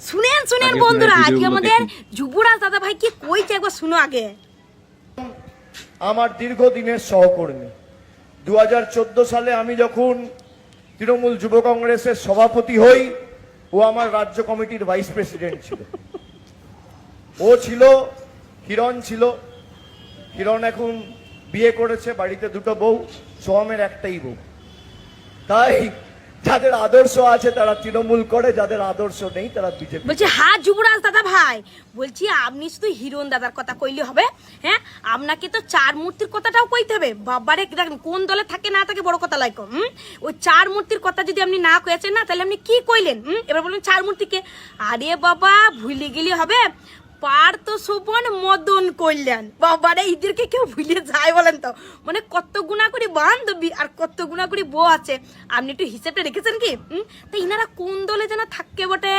শুনেন শুনেন বন্ধুরা, আজকে আমাদের যুবরাজ দাদা ভাই কি কইছে একবার শুনো আগে। আমার দীর্ঘদিনের সহকর্মী, 2014 সালে আমি যখন তৃণমূল যুব কংগ্রেসের সভাপতি হই, ও আমার রাজ্য কমিটির ভাইস প্রেসিডেন্ট ছিল। ও ছিল, কিরণ ছিল। কিরণ এখন বিয়ে করেছে, বাড়িতে দুটো বউ, সোহামের একটাই বউ। তাই যাদের আদর্শ আছে তারা তৃণমূল করে, যাদের আদর্শ নেই তারা বিজেপি। বলছি হ্যাঁ যুবরাজ দাদা ভাই, বলছি আপনি শুধু হিরণ দাদার কথা কইলে হবে? হ্যাঁ, আপনাকে তো চার মূর্তির কথাটাও কইতে হবে। বাবারে দেখেন কোন দলে থাকে না থাকে বড় কথা লাইক। ওই চার মূর্তির কথা যদি আপনি না কয়েছেন না, তাহলে আপনি কি কইলেন? এবার বলুন চার মূর্তিকে। আরে বাবা ভুলে গেলে হবে? পার্থ শোভন মদন কল্যাণ। বাবারে এদেরকে কেউ ভুলে যায় বলেন তো? মানে কত গুণা করে বান্ধবী আর কত গুণা করে বউ আছে, আপনি একটু হিসেবটা রেখেছেন কি? তো ইনারা কোন দলে যেন থাকে বটে?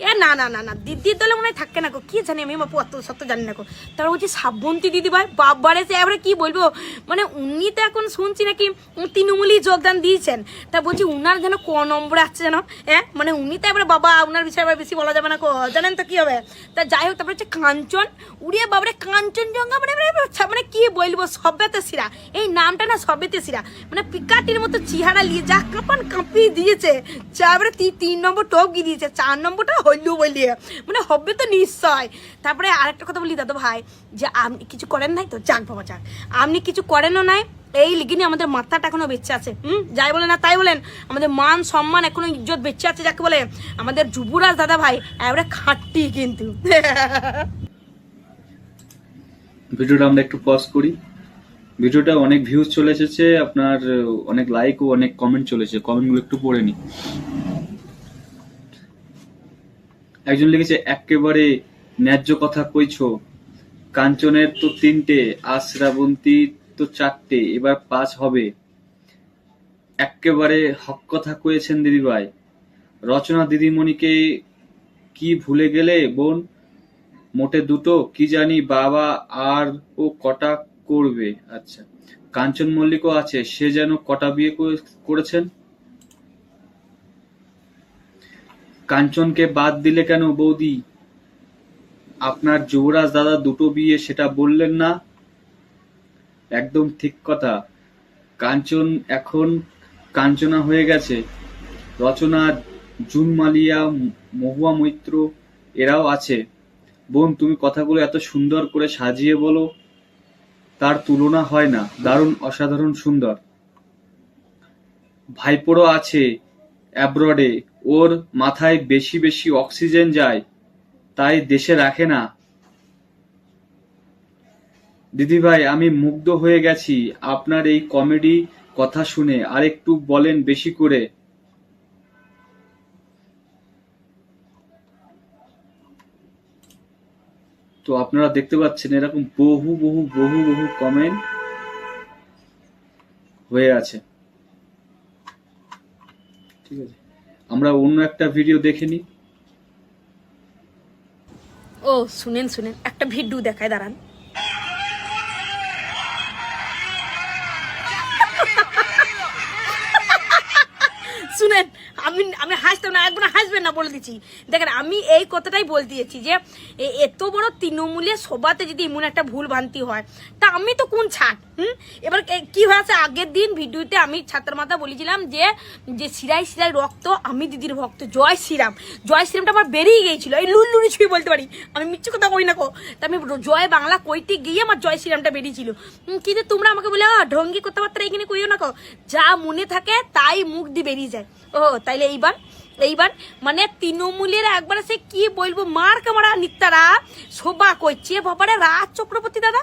এ না না না না, দিদির দলে মনে হয় থাকে না গো, কি জানি আমি বাপু অত সত্য জানি না গো। তারপর বলছি শ্রাবন্তী দিদি ভাই, বাবারে সে এবারে কি বলবো, মানে উনি তো এখন শুনছি নাকি তৃণমূলই যোগদান দিয়েছেন। তা বলছি উনার যেন ক নম্বরে আসছে যেন, হ্যাঁ মানে উনি তো এবারে বাবা, উনার বিষয়ে আবার বেশি বলা যাবে না গো, জানেন তো কি হবে। তা যাই হোক, তারপরে হচ্ছে কাঞ্চন, উড়িয়ে বাবারে কাঞ্চনজঙ্ঘা, মানে কি বলবো, সবেতে সিরা, এই নামটা না সবেতে সিরা, মানে পিকাটির মতো চেহারা নিয়ে যা কাঁপান কাঁপিয়ে দিয়েছে। তারপরে 3 নম্বর টপ গিয়ে দিয়েছে, 4 নম্বরটা হইল বলিয়ে, মানে হবে তো নিশ্চয়। তারপরে আরেকটা কথা বলি দাদা ভাই, যে আপনি কিছু করেন নাই তো, যাক বাবা যাক, আপনি কিছু করেনও নাই, এই লিগিনি আমাদের মাথাটা এখনো বেঁচে আছে। যাই বলেন না তাই বলেন, আমাদের মান সম্মান এখনো ইজ্জত বেঁচে আছে, যাকে বলে আমাদের যুবরাজ দাদা ভাই এবারে খাট্টি কিন্তু। ভিডিওটা আমরা একটু পজ করি। ভিডিওটা অনেক ভিউজ চলে এসেছে, আপনার অনেক লাইক ও অনেক কমেন্ট চলেছে, কমেন্টগুলো একটু পড়ে নি। একজন লিখেছে, একেবারে ন্যায্য কথা কইছো, কাঞ্চনের তো 3টে, আর শ্রাবন্তীর তো 4টে, এবার 5 হবে। একেবারে হক কথা কয়েছেন দিদিভাই। রচনা দিদিমণিকে কি ভুলে গেলে বোন? মোটে 2টো, কি জানি বাবা আর ও কটা করবে। আচ্ছা, কাঞ্চন মল্লিকও আছে, সে যেন কটা বিয়ে করেছেন। কাঞ্চনকে বাদ দিলে কেন বৌদি? আপনার যুবরাজ দাদা 2টো বিয়ে, সেটা বললেন না? একদম ঠিক কথা, কাঞ্চন এখন কাঞ্চনা হয়ে গেছে। রচনা, জুন মালিয়া, মহুয়া মৈত্র এরাও আছে। বোন তুমি কথাগুলো এত সুন্দর করে সাজিয়ে বলো, তার তুলনা হয় না, দারুণ অসাধারণ সুন্দর। ভাইপোরও আছে অ্যাব্রডে, ওর মাথায় বেশি বেশি অক্সিজেন যায়, তাই দেশে রাখে না। দিদিভাই আমি মুগ্ধ হয়ে গেছি আপনার এই কমেডি কথা শুনে, আরেকটু বলেন বেশি করে। তো আপনারা দেখতে পাচ্ছেন এরকম বহু বহু বহু বহু কমেন্ট হয়ে আছে। ঠিক আছে, আমরা অন্য একটা ভিডিও দেখে নিই। ও শুনেন শুনেন, একটা ভিডিও দেখায়, দাঁড়ান। শুনেন, আমি হাসতাম না, একবার হাসবেন না বলে দিচ্ছি। দেখেন আমি এই কথাটাই বলতে দিয়েছি যে এত বড় তৃণমূলের সভাতে যদি এমন একটা ভুল ভ্রান্তি হয়, তা আমি তো কোন ছাড়। এবার কি হয়েছে, আগের দিন ভিডিওতে আমি ছাত্র মাতা বলেছিলাম যে শিরাই শিরাই রক্ত, আমি দিদির ভক্ত, জয় শ্রীরাম। জয় শ্রীরামটা আমার বেরিয়ে গিয়েছিল, এই লুলুনি ছুঁয়ে বলতে পারি, আমি মিথ্যে কথা কই না কো। তা আমি জয় বাংলা কইতে গিয়ে আমার জয় শ্রীরামটা বেরিয়েছিল। কিন্তু তোমরা আমাকে বলে ঢঙ্গি কথাবার্তা এখানে কইও না কো, যা মনে থাকে তাই মুখ দিয়ে বেরিয়ে যায়। ও তাইলে এইবার মানে তৃণমূলের একবার সে কি বলবো, মার কামারা নিত্যারা শোভা করছে বাবারে রাজ চক্রবর্তী দাদা,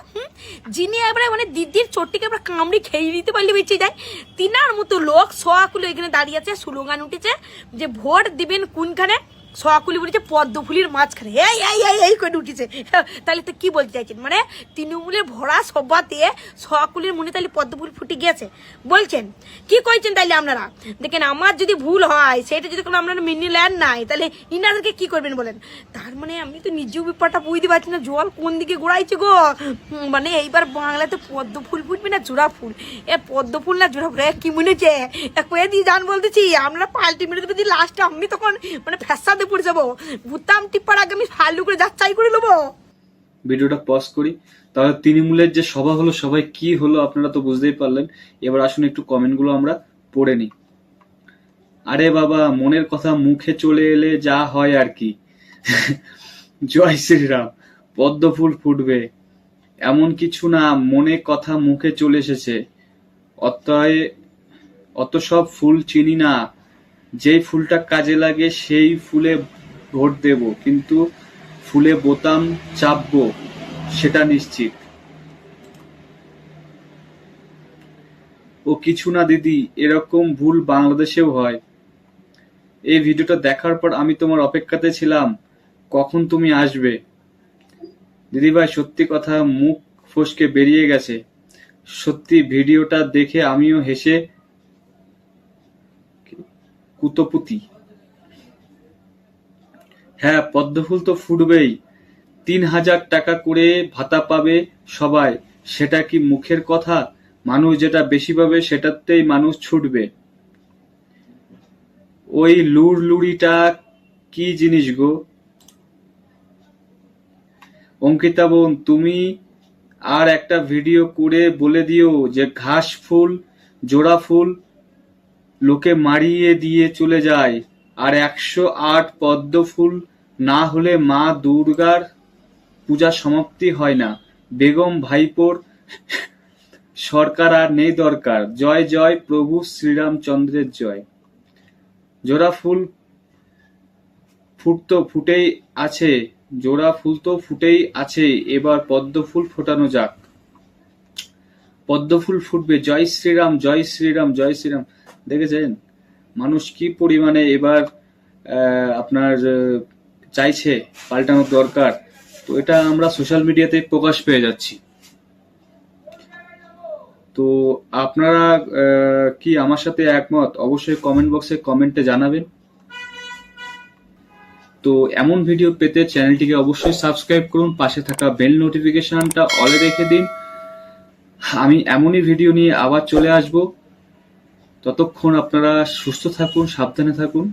যিনি এবারে মানে দিদির চোটটিকে এবার কামড়ি খেয়ে দিতে পারলে বেঁচে যায়। তিনার মতো লোক সোয়াকুলো এখানে দাঁড়িয়ে আছে, স্লোগান উঠেছে যে ভোট দিবেন কোনখানে, সোয়াকুলি বলেছে পদ্মফুলির মাঝখানে, এই করে উঠেছে। তাহলে তো কি বলতে চাইছেন, মানে তৃণমূলের ভরা সভাতে সোয়াকুলির মনে তাহলে পদ্মফুল ফুটে গিয়েছে বলছেন? কি কইছেন তাইলে আপনারা? দেখেন আমার যদি ভুল হয়, সেটা যদি কোনো আপনারা মেনে নেন নাই, তাহলে ইনাদেরকে কি করবেন বলেন? তার মানে আমি তো নিজেও ব্যাপারটা বুঝতে পারছি না, জল কোন দিকে ঘোরাইছে গো। মানে এইবার বাংলাতে পদ্ম ফুল ফুটবে না জোড়া ফুল? এ পদ্ম ফুল না জোড়া ফুল, কি মনে হচ্ছে কয়ে দিয়ে জান বলতেছি, আপনারা পাল্টি মেরে দেবে, লাস্টে আমি তখন মানে ফ্যাসা বিপদে পড়ে যাবো। বুতাম টিপার আগে আমি ভালো করে যাচাই করে নেবো। ভিডিওটা পজ করি। তাহলে তৃণমূলের যে সভা হলো, সবাই কি হলো আপনারা তো বুঝতেই পারলেন। এবার আসুন একটু কমেন্টগুলো আমরা পড়ে নিই। আরে বাবা, মনের কথা মুখে চলে এলে যা হয় আর কি। জয় শ্রীরাম। পদ্ম ফুল ফুটবে এমন কিছু না, মনে কথা মুখে চলে এসেছে। অত সব ফুল চিনি না, যেই ফুলটা কাজে লাগে সেই ফুলে ভোট দেব, কিন্তু ফুলে বোতাম চাপবো সেটা নিশ্চিত। ও কিছু না দিদি, এরকম ভুল বাংলাদেশেও হয়। এই ভিডিওটা দেখার পর আমি তোমার অপেক্ষাতে ছিলাম, কখন তুমি আসবে। দিদিভাই সত্যি কথা মুখ ফসকে বেরিয়ে গেছে। সত্যি ভিডিওটা দেখে আমিও হেসে কুতপুতি। হ্যাঁ, পদ্মফুল তো ফুটবেই। ৩,০০০ টাকা করে ভাতা পাবে সবাই, সেটা কি মুখের কথা? মানুষ যেটা বেশি পাবে সেটাতেই মানুষ ছুটবে। ওই লুড়লুড়িটা কি জিনিস গো? অঙ্কিতা বোন, তুমি আর একটা ভিডিও করে বলে দিও যে ঘাস ফুল, জোড়া ফুল লোকে মারিয়ে দিয়ে চলে যায়, আর ১০৮ পদ্ম ফুল না হলে মা দুর্গার পূজা সমাপ্তি হয় না। বেগম ভাইপোর সরকার আর নেই দরকার। জয় জয় প্রভু শ্রীরামচন্দ্রের জয়। জোড়া ফুল ফুটেই আছে, জোড়া ফুল তো ফুটেই আছে, এবার পদ্ম ফুল ফোটানো যাক। পদ্ম ফুল ফুটবে। জয় শ্রীরাম, জয় শ্রীরাম, জয় শ্রীরাম। দেখেছেন মানুষ কি পরিমাণে এবার আপনার চাইছে পাল্টানোর দরকার। তো এটা আমরা সোশ্যাল মিডিয়াতে প্রকাশ পেয়ে যাচ্ছি। তো আপনারা কি আমার সাথে একমত? অবশ্যই কমেন্ট বক্সে কমেন্টে জানাবেন। তো এমন ভিডিও পেতে চ্যানেলটিকে অবশ্যই সাবস্ক্রাইব করুন, পাশে থাকা বেল নোটিফিকেশনটা অলে রেখে দিন। আমি এমনই ভিডিও নিয়ে আবার চলে আসব। ততক্ষণ আপনারা সুস্থ থাকুন, সাবধানে থাকুন।